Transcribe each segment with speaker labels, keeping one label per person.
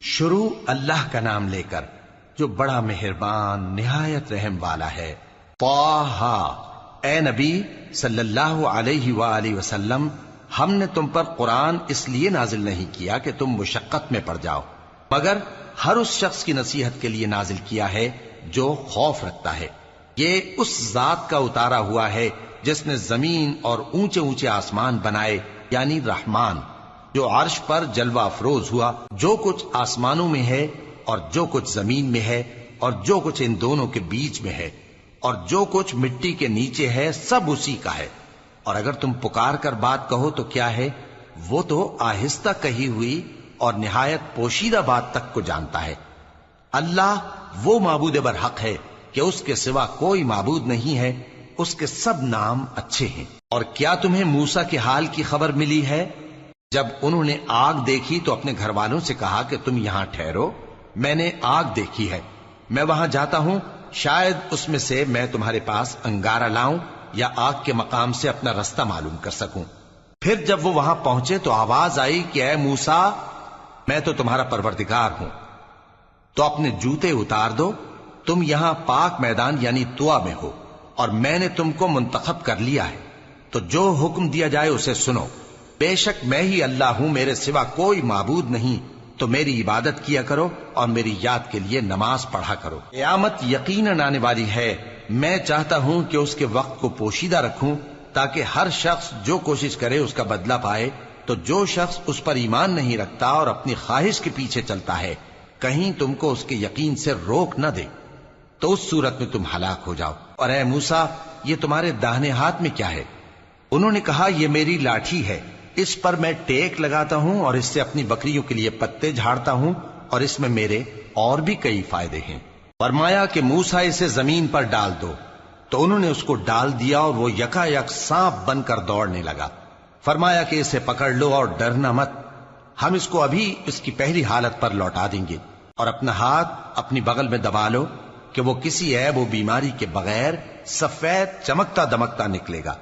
Speaker 1: شروع اللہ کا نام لے کر جو بڑا مہربان نہایت رحم والا ہے۔ طٰہٰ، اے نبی صلی اللہ علیہ وآلہ وسلم، ہم نے تم پر قرآن اس لیے نازل نہیں کیا کہ تم مشقت میں پڑ جاؤ، مگر ہر اس شخص کی نصیحت کے لیے نازل کیا ہے جو خوف رکھتا ہے۔ یہ اس ذات کا اتارا ہوا ہے جس نے زمین اور اونچے اونچے آسمان بنائے، یعنی رحمان، جو عرش پر جلوہ افروز ہوا۔ جو کچھ آسمانوں میں ہے اور جو کچھ زمین میں ہے اور جو کچھ ان دونوں کے بیچ میں ہے اور جو کچھ مٹی کے نیچے ہے، سب اسی کا ہے۔ اور اگر تم پکار کر بات کہو تو کیا ہے، وہ تو آہستہ کہی ہوئی اور نہایت پوشیدہ بات تک کو جانتا ہے۔ اللہ وہ معبود برحق ہے کہ اس کے سوا کوئی معبود نہیں ہے، اس کے سب نام اچھے ہیں۔ اور کیا تمہیں موسیٰ کے حال کی خبر ملی ہے؟ جب انہوں نے آگ دیکھی تو اپنے گھر والوں سے کہا کہ تم یہاں ٹھہرو، میں نے آگ دیکھی ہے، میں وہاں جاتا ہوں، شاید اس میں سے میں تمہارے پاس انگارہ لاؤں یا آگ کے مقام سے اپنا رستہ معلوم کر سکوں۔ پھر جب وہ وہاں پہنچے تو آواز آئی کہ اے موسیٰ، میں تو تمہارا پروردگار ہوں، تو اپنے جوتے اتار دو، تم یہاں پاک میدان یعنی طویٰ میں ہو، اور میں نے تم کو منتخب کر لیا ہے، تو جو حکم دیا جائے اسے سنو۔ بے شک میں ہی اللہ ہوں، میرے سوا کوئی معبود نہیں، تو میری عبادت کیا کرو اور میری یاد کے لیے نماز پڑھا کرو۔ قیامت یقیناً آنے والی ہے، میں چاہتا ہوں کہ اس کے وقت کو پوشیدہ رکھوں تاکہ ہر شخص جو کوشش کرے اس کا بدلہ پائے۔ تو جو شخص اس پر ایمان نہیں رکھتا اور اپنی خواہش کے پیچھے چلتا ہے، کہیں تم کو اس کے یقین سے روک نہ دے، تو اس صورت میں تم ہلاک ہو جاؤ۔ اور اے موسیٰ، یہ تمہارے داہنے ہاتھ میں کیا ہے؟ انہوں نے کہا، یہ میری لاٹھی ہے، اس پر میں ٹیک لگاتا ہوں اور اس سے اپنی بکریوں کے لیے پتے جھاڑتا ہوں، اور اس میں میرے اور بھی کئی فائدے ہیں۔ فرمایا کہ موسیٰ اسے زمین پر ڈال دو، تو انہوں نے اس کو ڈال دیا اور وہ یکا یک سانپ بن کر دوڑنے لگا۔ فرمایا کہ اسے پکڑ لو اور ڈرنا مت، ہم اس کو ابھی اس کی پہلی حالت پر لوٹا دیں گے، اور اپنا ہاتھ اپنی بغل میں دبا لو کہ وہ کسی عیب و بیماری کے بغیر سفید چمکتا دمکتا نکلے گا۔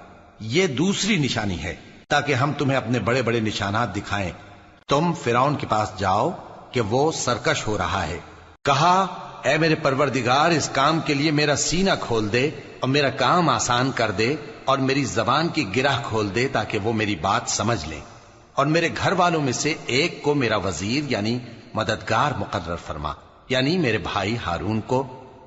Speaker 1: یہ دوسری نشانی ہے تاکہ ہم تمہیں اپنے بڑے بڑے نشانات دکھائیں۔ تم فرعون کے پاس جاؤ کہ وہ سرکش ہو رہا ہے۔ کہا، اے میرے پروردگار، اس کام کے لیے میرا سینہ کھول دے اور میرا کام آسان کر دے، اور میری زبان کی گرہ کھول دے تاکہ وہ میری بات سمجھ لیں، اور میرے گھر والوں میں سے ایک کو میرا وزیر یعنی مددگار مقرر فرما، یعنی میرے بھائی ہارون کو۔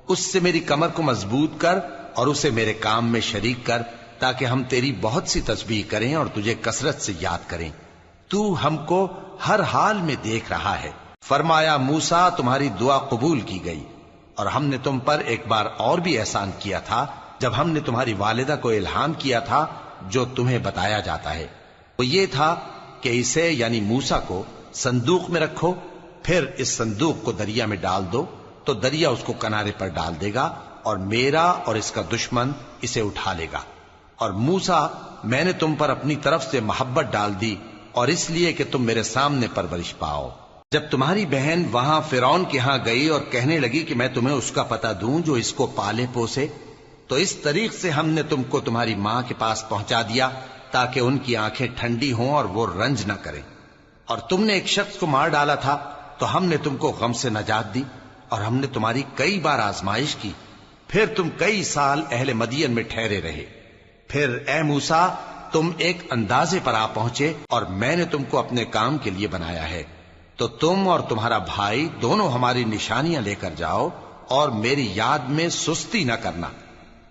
Speaker 1: اس سے میری کمر کو مضبوط کر اور اسے میرے کام میں شریک کر، تاکہ ہم تیری بہت سی تسبیح کریں اور تجھے کثرت سے یاد کریں، تو ہم کو ہر حال میں دیکھ رہا ہے۔ فرمایا، موسیٰ، تمہاری دعا قبول کی گئی، اور ہم نے تم پر ایک بار اور بھی احسان کیا تھا جب ہم نے تمہاری والدہ کو الہام کیا تھا جو تمہیں بتایا جاتا ہے۔ وہ یہ تھا کہ اسے یعنی موسیٰ کو صندوق میں رکھو، پھر اس صندوق کو دریا میں ڈال دو، تو دریا اس کو کنارے پر ڈال دے گا، اور میرا اور اس کا دشمن اسے اٹھا لے گا۔ اور موسیٰ، میں نے تم پر اپنی طرف سے محبت ڈال دی، اور اس لیے کہ تم میرے سامنے پرورش پاؤ۔ جب تمہاری بہن وہاں فرعون کے ہاں گئی اور کہنے لگی کہ میں تمہیں اس کا پتہ دوں جو اس کو پالے پوسے، تو اس طریق سے ہم نے تم کو تمہاری ماں کے پاس پہنچا دیا تاکہ ان کی آنکھیں ٹھنڈی ہوں اور وہ رنج نہ کریں۔ اور تم نے ایک شخص کو مار ڈالا تھا تو ہم نے تم کو غم سے نجات دی، اور ہم نے تمہاری کئی بار آزمائش کی، پھر تم کئی سال اہل مدین میں ٹھہرے رہے۔ پھر اے موسیٰ، تم ایک اندازے پر آ پہنچے اور میں نے تم کو اپنے کام کے لیے بنایا ہے، تو تم اور تمہارا بھائی دونوں ہماری نشانیاں لے کر جاؤ اور میری یاد میں سستی نہ کرنا۔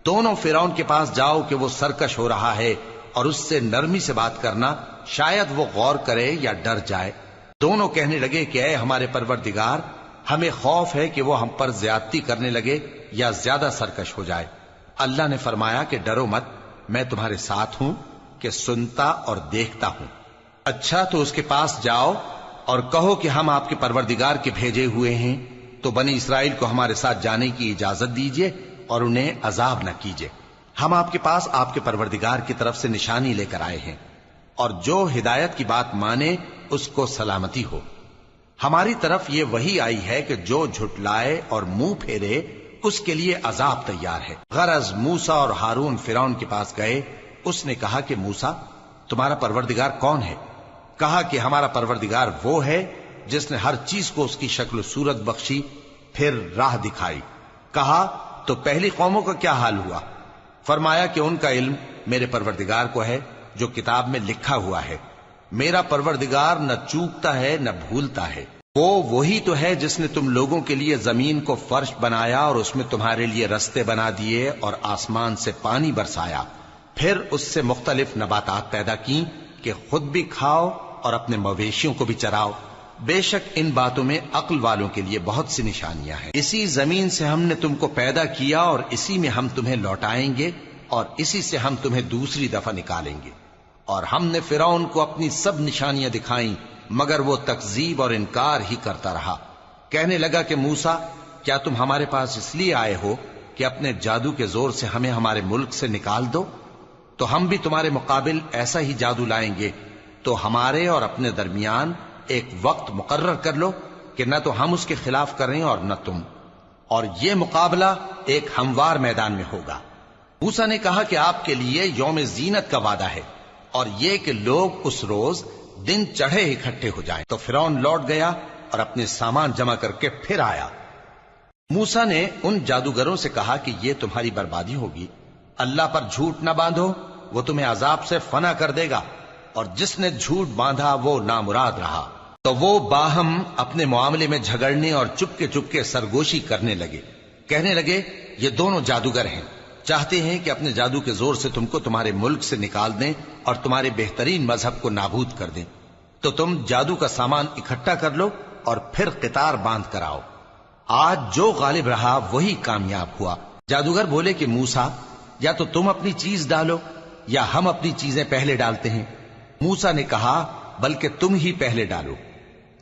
Speaker 1: دونوں فرعون کے پاس جاؤ کہ وہ سرکش ہو رہا ہے، اور اس سے نرمی سے بات کرنا، شاید وہ غور کرے یا ڈر جائے۔ دونوں کہنے لگے کہ اے ہمارے پروردگار، ہمیں خوف ہے کہ وہ ہم پر زیادتی کرنے لگے یا زیادہ سرکش ہو جائے۔ اللہ نے فرمایا کہ ڈرو مت، میں تمہارے ساتھ ہوں کہ سنتا اور دیکھتا ہوں۔ اچھا، تو اس کے پاس جاؤ اور کہو کہ ہم آپ کے پروردگار کے بھیجے ہوئے ہیں، تو بنی اسرائیل کو ہمارے ساتھ جانے کی اجازت دیجیے اور انہیں عذاب نہ کیجیے۔ ہم آپ کے پاس آپ کے پروردگار کی طرف سے نشانی لے کر آئے ہیں، اور جو ہدایت کی بات مانے اس کو سلامتی ہو۔ ہماری طرف یہ وحی آئی ہے کہ جو جھٹلائے اور منہ پھیرے اس کے لیے عذاب تیار ہے۔ غرض موسیٰ اور ہارون فرعون کے پاس گئے، اس نے کہا کہ موسیٰ، تمہارا پروردگار کون ہے؟ کہا کہ ہمارا پروردگار وہ ہے جس نے ہر چیز کو اس کی شکل و صورت بخشی، پھر راہ دکھائی۔ کہا تو پہلی قوموں کا کیا حال ہوا؟ فرمایا کہ ان کا علم میرے پروردگار کو ہے جو کتاب میں لکھا ہوا ہے۔ میرا پروردگار نہ چوکتا ہے نہ بھولتا ہے۔ وہ وہی تو ہے جس نے تم لوگوں کے لیے زمین کو فرش بنایا اور اس میں تمہارے لیے رستے بنا دیے اور آسمان سے پانی برسایا، پھر اس سے مختلف نباتات پیدا کی کہ خود بھی کھاؤ اور اپنے مویشیوں کو بھی چراؤ۔ بے شک ان باتوں میں عقل والوں کے لیے بہت سی نشانیاں ہیں۔ اسی زمین سے ہم نے تم کو پیدا کیا اور اسی میں ہم تمہیں لوٹائیں گے اور اسی سے ہم تمہیں دوسری دفعہ نکالیں گے۔ اور ہم نے فرعون کو اپنی سب نشانیاں دکھائیں، مگر وہ تکذیب اور انکار ہی کرتا رہا۔ کہنے لگا کہ موسیٰ، کیا تم ہمارے پاس اس لیے آئے ہو کہ اپنے جادو کے زور سے ہمیں ہمارے ملک سے نکال دو؟ تو ہم بھی تمہارے مقابل ایسا ہی جادو لائیں گے، تو ہمارے اور اپنے درمیان ایک وقت مقرر کر لو کہ نہ تو ہم اس کے خلاف کریں اور نہ تم، اور یہ مقابلہ ایک ہموار میدان میں ہوگا۔ موسیٰ نے کہا کہ آپ کے لیے یوم زینت کا وعدہ ہے، اور یہ کہ لوگ اس روز دن چڑھے اکٹھے ہو جائیں۔ تو فرعون لوٹ گیا اور اپنے سامان جمع کر کے پھر آیا۔ موسیٰ نے ان جادوگروں سے کہا کہ یہ تمہاری بربادی ہوگی، اللہ پر جھوٹ نہ باندھو، وہ تمہیں عذاب سے فنا کر دے گا، اور جس نے جھوٹ باندھا وہ نامراد رہا۔ تو وہ باہم اپنے معاملے میں جھگڑنے اور چپکے سرگوشی کرنے لگے۔ کہنے لگے یہ دونوں جادوگر ہیں، چاہتے ہیں کہ اپنے جادو کے زور سے تم کو تمہارے ملک سے نکال دیں اور تمہارے بہترین مذہب کو نابود کر دیں۔ تو تم جادو کا سامان اکٹھا کر لو اور پھر قطار باندھ کر آؤ۔ آج جو غالب رہا وہی کامیاب ہوا۔ جادوگر بولے کہ موسیٰ، یا تو تم اپنی چیز ڈالو یا ہم اپنی چیزیں پہلے ڈالتے ہیں۔ موسیٰ نے کہا بلکہ تم ہی پہلے ڈالو۔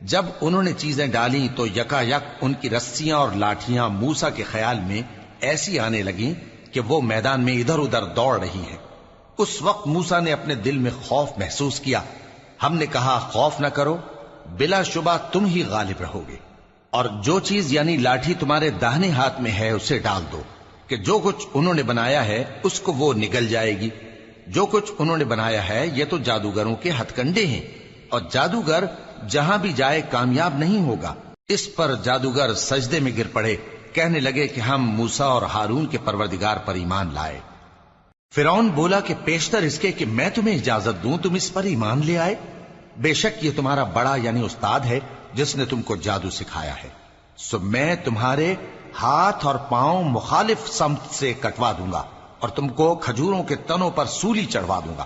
Speaker 1: جب انہوں نے چیزیں ڈالیں تو یکا یک ان کی رسیاں اور لاٹھیاں موسیٰ کے خیال میں ایسی آنے لگیں کہ وہ میدان میں ادھر ادھر دوڑ رہی ہیں۔ اس وقت موسیٰ نے اپنے دل میں خوف محسوس کیا۔ ہم نے کہا خوف نہ کرو، بلا شبہ تم ہی غالب رہو گے، اور جو چیز یعنی لاٹھی تمہارے داہنے ہاتھ میں ہے اسے ڈال دو کہ جو کچھ انہوں نے بنایا ہے اس کو وہ نگل جائے گی۔ جو کچھ انہوں نے بنایا ہے یہ تو جادوگروں کے ہتھ کنڈے ہیں، اور جادوگر جہاں بھی جائے کامیاب نہیں ہوگا۔ اس پر جادوگر سجدے میں گر پڑے، کہنے لگے کہ ہم موسیٰ اور ہارون کے پروردگار پر ایمان لائے۔ فرعون بولا کہ پیشتر اس کے کہ میں تمہیں اجازت دوں تم اس پر ایمان لے آئے، بے شک یہ تمہارا بڑا یعنی استاد ہے جس نے تم کو جادو سکھایا ہے، سو میں تمہارے ہاتھ اور پاؤں مخالف سمت سے کٹوا دوں گا اور تم کو کھجوروں کے تنوں پر سولی چڑھوا دوں گا،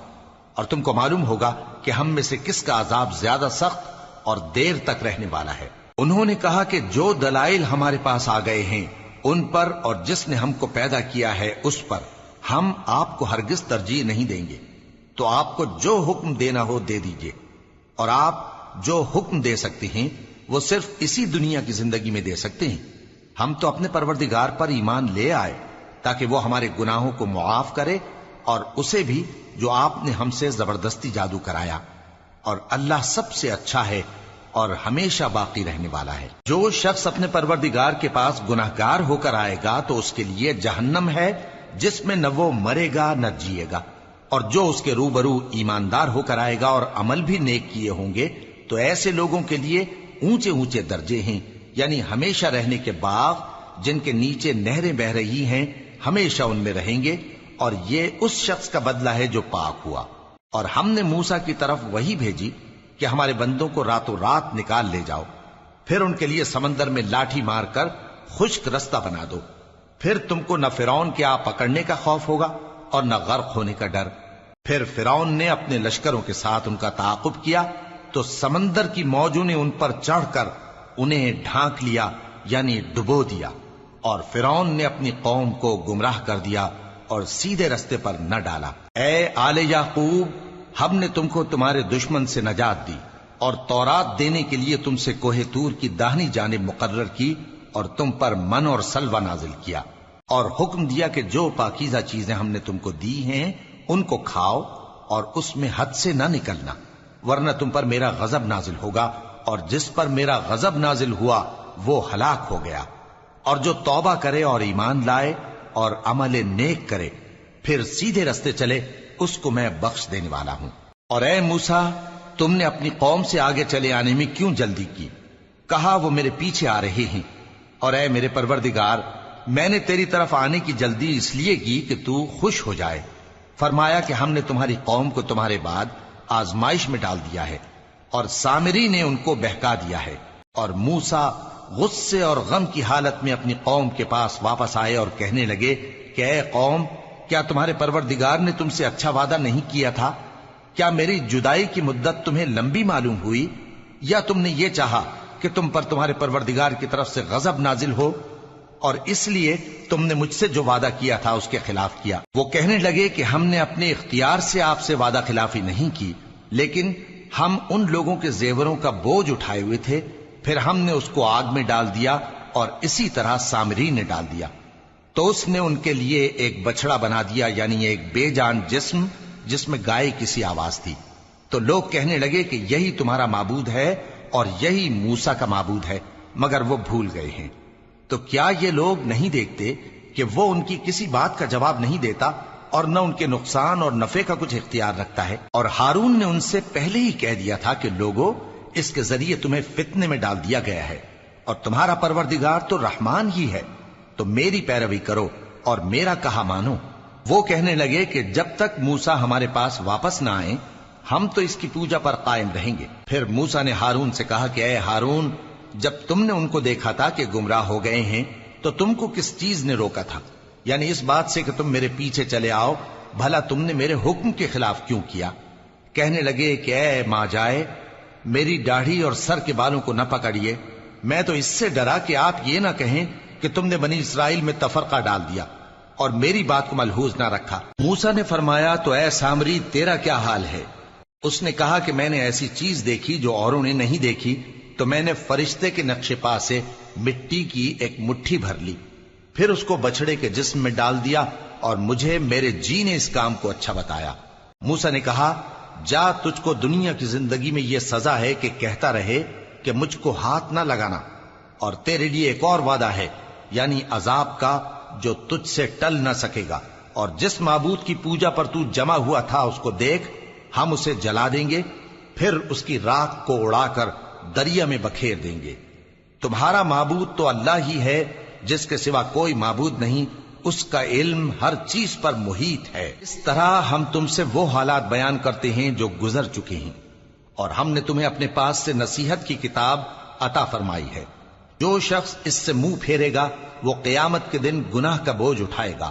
Speaker 1: اور تم کو معلوم ہوگا کہ ہم میں سے کس کا عذاب زیادہ سخت اور دیر تک رہنے والا ہے۔ انہوں نے کہا کہ جو دلائل ہمارے پاس آ گئے ہیں ان پر اور جس نے ہم کو پیدا کیا ہے اس پر ہم آپ کو ہرگز ترجیح نہیں دیں گے، تو آپ کو جو حکم دینا ہو دے دیجئے، اور آپ جو حکم دے سکتے ہیں وہ صرف اسی دنیا کی زندگی میں دے سکتے ہیں۔ ہم تو اپنے پروردگار پر ایمان لے آئے تاکہ وہ ہمارے گناہوں کو معاف کرے، اور اسے بھی جو آپ نے ہم سے زبردستی جادو کرایا، اور اللہ سب سے اچھا ہے اور ہمیشہ باقی رہنے والا ہے۔ جو شخص اپنے پروردگار کے پاس گناہگار ہو کر آئے گا تو اس کے لیے جہنم ہے جس میں نہ وہ مرے گا نہ جیے گا، اور جو اس کے روبرو ایماندار ہو کر آئے گا اور عمل بھی نیک کیے ہوں گے تو ایسے لوگوں کے لیے اونچے اونچے درجے ہیں، یعنی ہمیشہ رہنے کے باغ جن کے نیچے نہریں بہ رہی ہیں، ہمیشہ ان میں رہیں گے، اور یہ اس شخص کا بدلہ ہے جو پاک ہوا۔ اور ہم نے موسیٰ کی طرف وہی بھیجی کہ ہمارے بندوں کو راتوں رات نکال لے جاؤ، پھر ان کے لیے سمندر میں لاٹھی مار کر خشک رستہ بنا دو، پھر تم کو نہ فرعون کے آ پکڑنے کا خوف ہوگا اور نہ غرق ہونے کا ڈر۔ پھر فرعون نے اپنے لشکروں کے ساتھ ان کا تعاقب کیا تو سمندر کی موجوں نے ان پر چڑھ کر انہیں ڈھانک لیا یعنی ڈبو دیا، اور فرعون نے اپنی قوم کو گمراہ کر دیا اور سیدھے رستے پر نہ ڈالا۔ اے آل یعقوب، ہم نے تم کو تمہارے دشمن سے نجات دی اور تورات دینے کے لیے تم سے کوہ طور کی داہنی جانب مقرر کی، اور تم پر من اور سلوہ نازل کیا، اور حکم دیا کہ جو پاکیزہ چیزیں ہم نے تم کو دی ہیں ان کو کھاؤ اور اس میں حد سے نہ نکلنا، ورنہ تم پر میرا غضب نازل ہوگا، اور جس پر میرا غضب نازل ہوا وہ ہلاک ہو گیا۔ اور جو توبہ کرے اور ایمان لائے اور عمل نیک کرے پھر سیدھے رستے چلے اس کو میں بخش دینے والا ہوں۔ اور اے موسیٰ، تم نے اپنی قوم سے آگے چلے آنے میں کیوں جلدی کی؟ کہا وہ میرے پیچھے آ رہے ہیں، اور اے میرے پروردگار میں نے تیری طرف آنے کی جلدی اس لیے کی کہ تو خوش ہو جائے۔ فرمایا کہ ہم نے تمہاری قوم کو تمہارے بعد آزمائش میں ڈال دیا ہے، اور سامری نے ان کو بہکا دیا ہے۔ اور موسیٰ غصے اور غم کی حالت میں اپنی قوم کے پاس واپس آئے اور کہنے لگے کہ اے قوم، کیا تمہارے پروردگار نے تم سے اچھا وعدہ نہیں کیا تھا؟ کیا میری جدائی کی مدت تمہیں لمبی معلوم ہوئی، یا تم نے یہ چاہا کہ تم پر تمہارے پروردگار کی طرف سے غضب نازل ہو، اور اس لیے تم نے مجھ سے جو وعدہ کیا تھا اس کے خلاف کیا؟ وہ کہنے لگے کہ ہم نے اپنے اختیار سے آپ سے وعدہ خلافی نہیں کی، لیکن ہم ان لوگوں کے زیوروں کا بوجھ اٹھائے ہوئے تھے، پھر ہم نے اس کو آگ میں ڈال دیا، اور اسی طرح سامری نے ڈال دیا۔ تو اس نے ان کے لیے ایک بچڑا بنا دیا، یعنی ایک بے جان جسم جس میں گائے کسی آواز تھی۔ تو لوگ کہنے لگے کہ یہی تمہارا معبود ہے اور یہی موسیٰ کا معبود ہے، مگر وہ بھول گئے ہیں۔ تو کیا یہ لوگ نہیں دیکھتے کہ وہ ان کی کسی بات کا جواب نہیں دیتا، اور نہ ان کے نقصان اور نفع کا کچھ اختیار رکھتا ہے؟ اور ہارون نے ان سے پہلے ہی کہہ دیا تھا کہ لوگوں، اس کے ذریعے تمہیں فتنے میں ڈال دیا گیا ہے، اور تمہارا پروردگار تو رحمان ہی ہے، تو میری پیروی کرو اور میرا کہا مانو۔ وہ کہنے لگے کہ جب تک موسیٰ ہمارے پاس واپس نہ آئیں ہم تو اس کی پوجا پر قائم رہیں گے۔ پھر موسیٰ نے ہارون سے کہا کہ اے ہارون، جب تم نے ان کو دیکھا تھا کہ گمراہ ہو گئے ہیں تو تم کو کس چیز نے روکا تھا؟ یعنی اس بات سے کہ تم میرے پیچھے چلے آؤ، بھلا تم نے میرے حکم کے خلاف کیوں کیا؟ کہنے لگے کہ اے ماں جائے، میری داڑھی اور سر کے بالوں کو نہ پکڑیے، میں تو اس سے ڈرا کہ آپ یہ نہ کہیں کہ تم نے بنی اسرائیل میں تفرقہ ڈال دیا اور میری بات کو ملحوظ نہ رکھا۔ موسیٰ نے فرمایا تو اے سامری تیرا کیا حال ہے؟ اس نے کہا کہ میں نے ایسی چیز دیکھی جو اوروں نے نہیں دیکھی، تو میں نے فرشتے کے نقش پا سے مٹی کی ایک مٹھی بھر لی، پھر اس کو بچڑے کے جسم میں ڈال دیا، اور مجھے میرے جی نے اس کام کو اچھا بتایا۔ موسیٰ نے کہا جا، تجھ کو دنیا کی زندگی میں یہ سزا ہے کہ کہتا رہے کہ مجھ کو ہاتھ نہ لگانا، اور تیرے لیے ایک اور وعدہ ہے، یعنی عذاب کا جو تجھ سے ٹل نہ سکے گا، اور جس معبود کی پوجا پر تو جمع ہوا تھا اس کو دیکھ، ہم اسے جلا دیں گے، پھر اس کی راکھ کو اڑا کر دریا میں بکھیر دیں گے۔ تمہارا معبود تو اللہ ہی ہے، جس کے سوا کوئی معبود نہیں، اس کا علم ہر چیز پر محیط ہے۔ اس طرح ہم تم سے وہ حالات بیان کرتے ہیں جو گزر چکے ہیں، اور ہم نے تمہیں اپنے پاس سے نصیحت کی کتاب عطا فرمائی ہے۔ جو شخص اس سے منہ پھیرے گا وہ قیامت کے دن گناہ کا بوجھ اٹھائے گا۔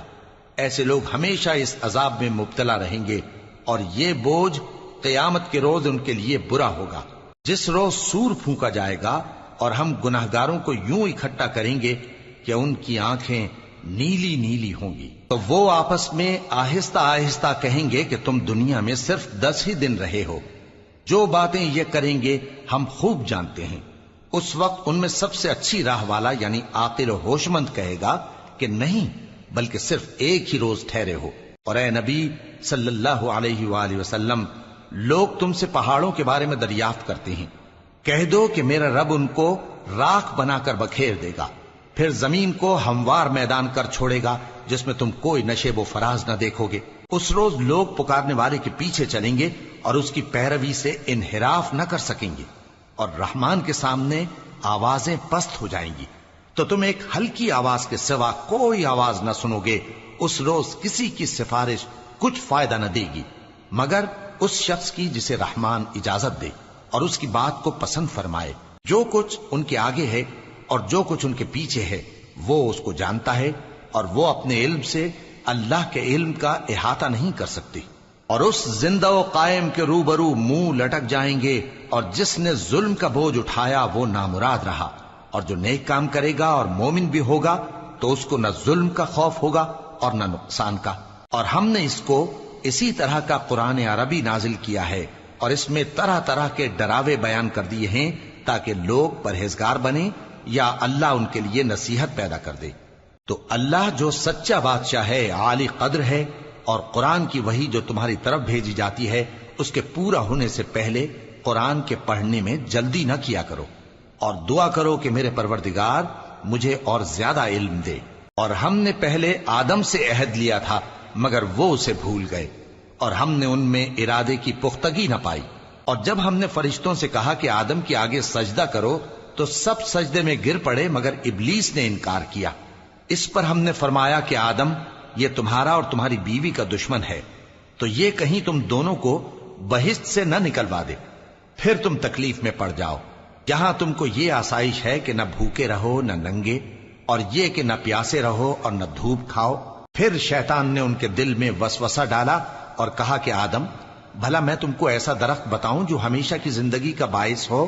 Speaker 1: ایسے لوگ ہمیشہ اس عذاب میں مبتلا رہیں گے، اور یہ بوجھ قیامت کے روز ان کے لیے برا ہوگا، جس روز سور پھونکا جائے گا، اور ہم گناہگاروں کو یوں اکٹھا کریں گے کہ ان کی آنکھیں نیلی نیلی ہوں گی۔ تو وہ آپس میں آہستہ آہستہ کہیں گے کہ تم دنیا میں صرف 10 ہی دن رہے ہو، جو باتیں یہ کریں گے ہم خوب جانتے ہیں۔ اس وقت ان میں سب سے اچھی راہ والا یعنی عاقل و ہوش مند کہے گا کہ نہیں، بلکہ صرف ایک ہی روز ٹھہرے ہو۔ اور اے نبی صلی اللہ علیہ وآلہ وسلم، لوگ تم سے پہاڑوں کے بارے میں دریافت کرتے ہیں، کہہ دو کہ میرا رب ان کو راکھ بنا کر بکھیر دے گا، پھر زمین کو ہموار میدان کر چھوڑے گا جس میں تم کوئی نشیب و فراز نہ دیکھو گے۔ اس روز لوگ پکارنے والے کے پیچھے چلیں گے اور اس کی پیروی سے انحراف نہ کر سکیں گے، اور رحمان کے سامنے آوازیں پست ہو جائیں گی، تو تم ایک ہلکی آواز کے سوا کوئی آواز نہ سنو گے۔ اس روز کسی کی سفارش کچھ فائدہ نہ دے گی مگر اس شخص کی جسے رحمان اجازت دے اور اس کی بات کو پسند فرمائے۔ جو کچھ ان کے آگے ہے اور جو کچھ ان کے پیچھے ہے وہ اس کو جانتا ہے، اور وہ اپنے علم سے اللہ کے علم کا احاطہ نہیں کر سکتی۔ اور اس زندہ و قائم کے روبرو منہ لٹک جائیں گے، اور جس نے ظلم کا بوجھ اٹھایا وہ نامراد رہا، اور جو نیک کام کرے گا اور مومن بھی ہوگا تو اس کو نہ ظلم کا خوف ہوگا اور نہ نقصان کا۔ اور ہم نے اس کو اسی طرح کا قرآن عربی نازل کیا ہے، اور اس میں طرح طرح کے ڈراوے بیان کر دیے ہیں تاکہ لوگ پرہیزگار بنیں یا اللہ ان کے لیے نصیحت پیدا کر دے۔ تو اللہ جو سچا بادشاہ ہے، عالی قدر ہے، اور قرآن کی وحی جو تمہاری طرف بھیجی جاتی ہے اس کے پورا ہونے سے پہلے قرآن کے پڑھنے میں جلدی نہ کیا کرو، اور دعا کرو کہ میرے پروردگار مجھے اور زیادہ علم دے۔ اور ہم نے پہلے آدم سے عہد لیا تھا مگر وہ اسے بھول گئے، اور ہم نے ان میں ارادے کی پختگی نہ پائی۔ اور جب ہم نے فرشتوں سے کہا کہ آدم کے آگے سجدہ کرو تو تو سب سجدے میں گر پڑے مگر ابلیس نے انکار کیا۔ اس پر ہم نے فرمایا کہ آدم، یہ تمہارا اور تمہاری بیوی کا دشمن ہے، تو یہ کہیں تم دونوں کو بہشت سے نہ نکلوا دے، پھر تم تکلیف میں پڑ جاؤ۔ یہاں تم کو یہ آسائش ہے کہ نہ بھوکے رہو نہ ننگے، اور یہ کہ نہ پیاسے رہو اور نہ دھوپ کھاؤ۔ پھر شیطان نے ان کے دل میں وسوسہ ڈالا اور کہا کہ آدم، بھلا میں تم کو ایسا درخت بتاؤں جو ہمیشہ کی زندگی کا باعث ہو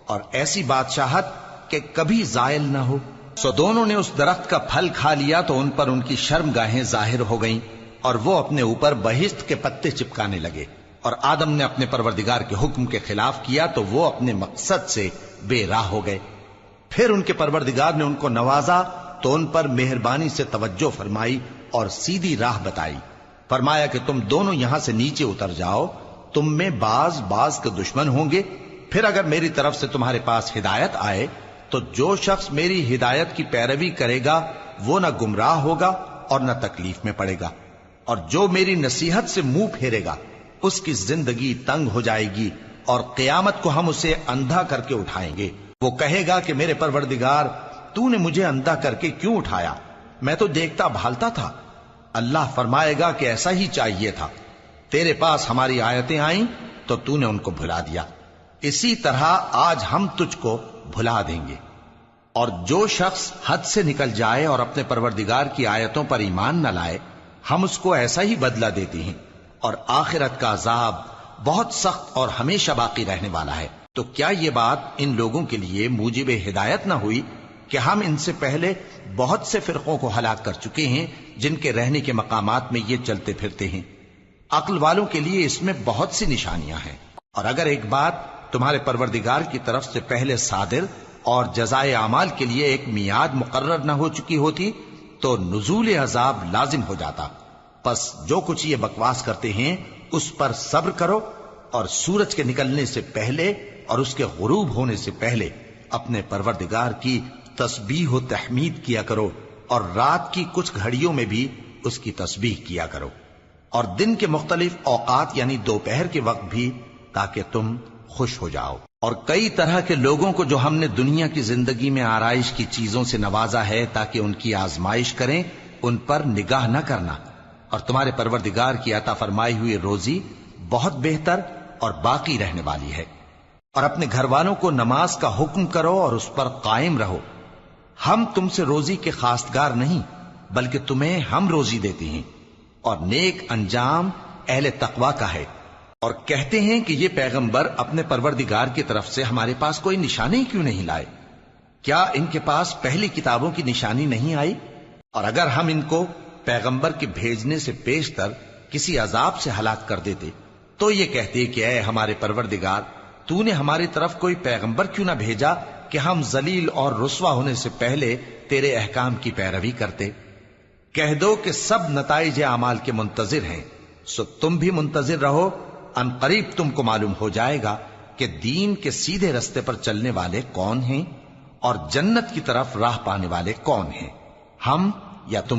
Speaker 1: اور ایسی بادشاہت کہ کبھی زائل نہ ہو؟ سو دونوں نے اس درخت کا پھل کھا لیا تو ان پر ان کی شرم گاہیں ظاہر ہو گئیں اور وہ اپنے اوپر بہشت کے پتے چپکانے لگے، اور آدم نے اپنے پروردگار کے حکم کے خلاف کیا تو وہ اپنے مقصد سے بے راہ ہو گئے۔ پھر ان کے پروردگار نے ان کو نوازا تو ان پر مہربانی سے توجہ فرمائی اور سیدھی راہ بتائی۔ فرمایا کہ تم دونوں یہاں سے نیچے اتر جاؤ، تم میں بعض کے دشمن ہوں گے، پھر اگر میری طرف سے تمہارے پاس ہدایت آئے تو جو شخص میری ہدایت کی پیروی کرے گا وہ نہ گمراہ ہوگا اور نہ تکلیف میں پڑے گا، اور جو میری نصیحت سے منہ پھیرے گا اس کی زندگی تنگ ہو جائے گی، اور قیامت کو ہم اسے اندھا کر کے اٹھائیں گے۔ وہ کہے گا کہ میرے پروردگار، تو نے مجھے اندھا کر کے کیوں اٹھایا؟ میں تو دیکھتا بھالتا تھا۔ اللہ فرمائے گا کہ ایسا ہی چاہیے تھا، تیرے پاس ہماری آیتیں آئیں تو نے ان کو بھلا دیا، اسی طرح آج ہم تجھ کو بھلا دیں گے۔ اور جو شخص حد سے نکل جائے اور اپنے پروردگار کی آیتوں پر ایمان نہ لائے، ہم اس کو ایسا ہی بدلہ دیتے ہیں، اور آخرت کا عذاب بہت سخت اور ہمیشہ باقی رہنے والا ہے۔ تو کیا یہ بات ان لوگوں کے لیے موجب ہدایت نہ ہوئی کہ ہم ان سے پہلے بہت سے فرقوں کو ہلاک کر چکے ہیں جن کے رہنے کے مقامات میں یہ چلتے پھرتے ہیں؟ عقل والوں کے لیے اس میں بہت سی نشانیاں ہیں۔ اور اگر ایک بات تمہارے پروردگار کی طرف سے پہلے صادر اور جزائے اعمال کے لیے ایک میعاد مقرر نہ ہو چکی ہوتی تو نزول عذاب لازم ہو جاتا۔ پس جو کچھ یہ بکواس کرتے ہیں اس پر صبر کرو، اور سورج کے نکلنے سے پہلے اور اس کے غروب ہونے سے پہلے اپنے پروردگار کی تسبیح و تحمید کیا کرو، اور رات کی کچھ گھڑیوں میں بھی اس کی تسبیح کیا کرو، اور دن کے مختلف اوقات یعنی دوپہر کے وقت بھی، تاکہ تم خوش ہو جاؤ۔ اور کئی طرح کے لوگوں کو جو ہم نے دنیا کی زندگی میں آرائش کی چیزوں سے نوازا ہے تاکہ ان کی آزمائش کریں، ان پر نگاہ نہ کرنا، اور تمہارے پروردگار کی عطا فرمائی ہوئی روزی بہت بہتر اور باقی رہنے والی ہے۔ اور اپنے گھر والوں کو نماز کا حکم کرو اور اس پر قائم رہو۔ ہم تم سے روزی کے خواستگار نہیں، بلکہ تمہیں ہم روزی دیتے ہیں، اور نیک انجام اہل تقوی کا ہے۔ اور کہتے ہیں کہ یہ پیغمبر اپنے پروردگار کی طرف سے ہمارے پاس کوئی نشانی کیوں نہیں لائے؟ کیا ان کے پاس پہلی کتابوں کی نشانی نہیں آئی؟ اور اگر ہم ان کو پیغمبر کے بھیجنے سے پیشتر کسی عذاب سے ہلاک کر دیتے تو یہ کہتے کہ اے ہمارے پروردگار، تو نے ہماری طرف کوئی پیغمبر کیوں نہ بھیجا کہ ہم ذلیل اور رسوا ہونے سے پہلے تیرے احکام کی پیروی کرتے۔ کہہ دو کہ سب نتائج اعمال کے منتظر ہیں، سو تم بھی منتظر رہو، ان قریب تم کو معلوم ہو جائے گا کہ دین کے سیدھے رستے پر چلنے والے کون ہیں اور جنت کی طرف راہ پانے والے کون ہیں، ہم یا تم۔